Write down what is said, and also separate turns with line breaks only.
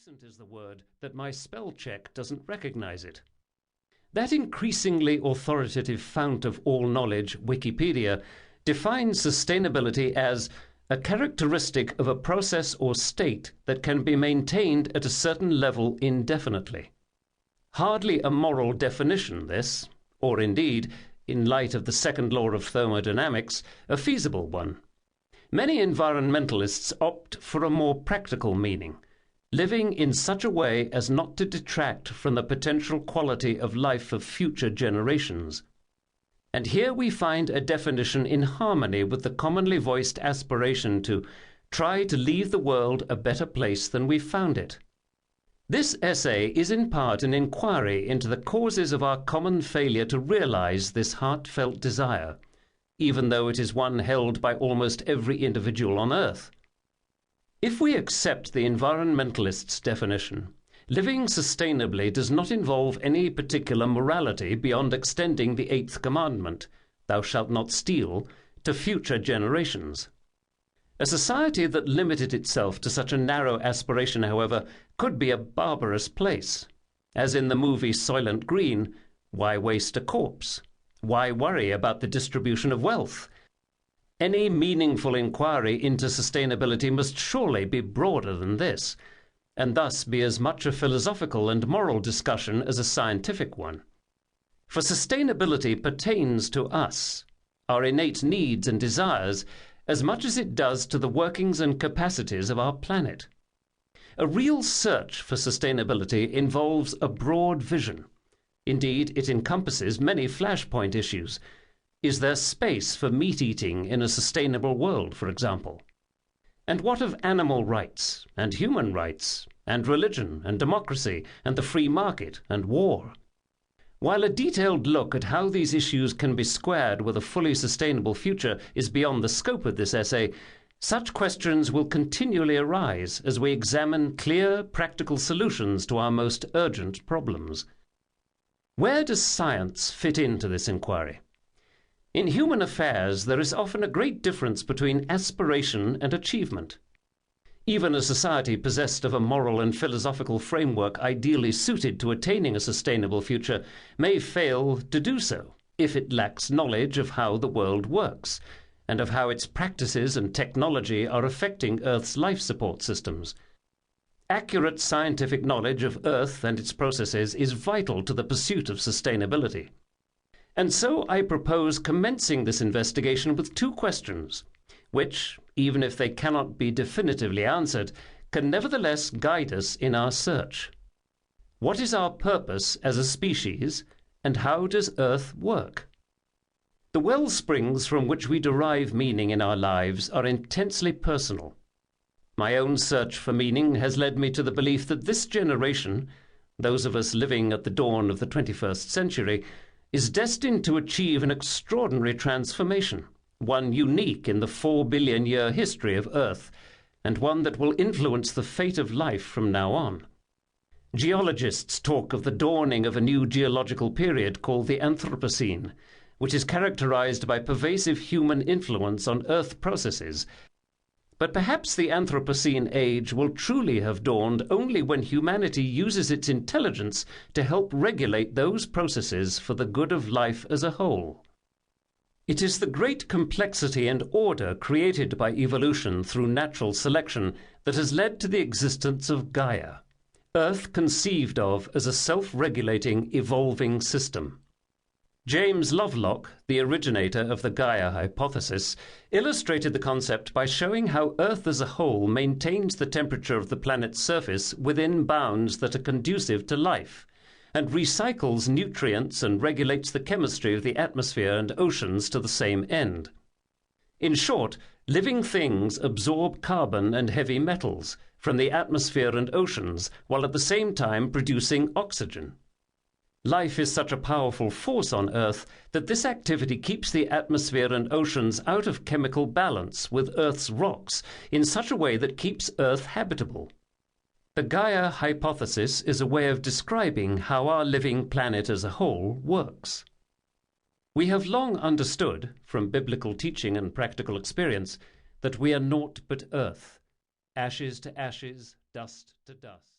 recent is the word that my spell check doesn't recognize it. That increasingly authoritative fount of all knowledge, Wikipedia, defines sustainability as a characteristic of a process or state that can be maintained at a certain level indefinitely. Hardly a moral definition, this, or indeed, in light of the second law of thermodynamics, a feasible one. Many environmentalists opt for a more practical meaning, living in such a way as not to detract from the potential quality of life of future generations. And here we find a definition in harmony with the commonly voiced aspiration to try to leave the world a better place than we found it. This essay is in part an inquiry into the causes of our common failure to realize this heartfelt desire, even though it is one held by almost every individual on Earth. If we accept the environmentalist's definition, living sustainably does not involve any particular morality beyond extending the eighth commandment, "Thou shalt not steal," to future generations. A society that limited itself to such a narrow aspiration, however, could be a barbarous place. As in the movie Soylent Green, why waste a corpse? Why worry about the distribution of wealth? Any meaningful inquiry into sustainability must surely be broader than this, and thus be as much a philosophical and moral discussion as a scientific one. For sustainability pertains to us, our innate needs and desires, as much as it does to the workings and capacities of our planet. A real search for sustainability involves a broad vision. Indeed, it encompasses many flashpoint issues. Is there space for meat-eating in a sustainable world, for example? And what of animal rights, and human rights, and religion, and democracy, and the free market, and war? While a detailed look at how these issues can be squared with a fully sustainable future is beyond the scope of this essay, such questions will continually arise as we examine clear, practical solutions to our most urgent problems. Where does science fit into this inquiry? In human affairs, there is often a great difference between aspiration and achievement. Even a society possessed of a moral and philosophical framework ideally suited to attaining a sustainable future may fail to do so if it lacks knowledge of how the world works and of how its practices and technology are affecting Earth's life support systems. Accurate scientific knowledge of Earth and its processes is vital to the pursuit of sustainability. And so I propose commencing this investigation with two questions, which, even if they cannot be definitively answered, can nevertheless guide us in our search. What is our purpose as a species, and how does Earth work? The wellsprings from which we derive meaning in our lives are intensely personal. My own search for meaning has led me to the belief that this generation, those of us living at the dawn of the 21st century, is destined to achieve an extraordinary transformation, one unique in the 4-billion-year history of Earth, and one that will influence the fate of life from now on. Geologists talk of the dawning of a new geological period called the Anthropocene, which is characterized by pervasive human influence on Earth processes. But perhaps the Anthropocene age will truly have dawned only when humanity uses its intelligence to help regulate those processes for the good of life as a whole. It is the great complexity and order created by evolution through natural selection that has led to the existence of Gaia, Earth conceived of as a self-regulating, evolving system. James Lovelock, the originator of the Gaia hypothesis, illustrated the concept by showing how Earth as a whole maintains the temperature of the planet's surface within bounds that are conducive to life, and recycles nutrients and regulates the chemistry of the atmosphere and oceans to the same end. In short, living things absorb carbon and heavy metals from the atmosphere and oceans, while at the same time producing oxygen. Life is such a powerful force on Earth that this activity keeps the atmosphere and oceans out of chemical balance with Earth's rocks in such a way that keeps Earth habitable. The Gaia hypothesis is a way of describing how our living planet as a whole works. We have long understood, from biblical teaching and practical experience, that we are naught but earth, ashes to ashes, dust to dust.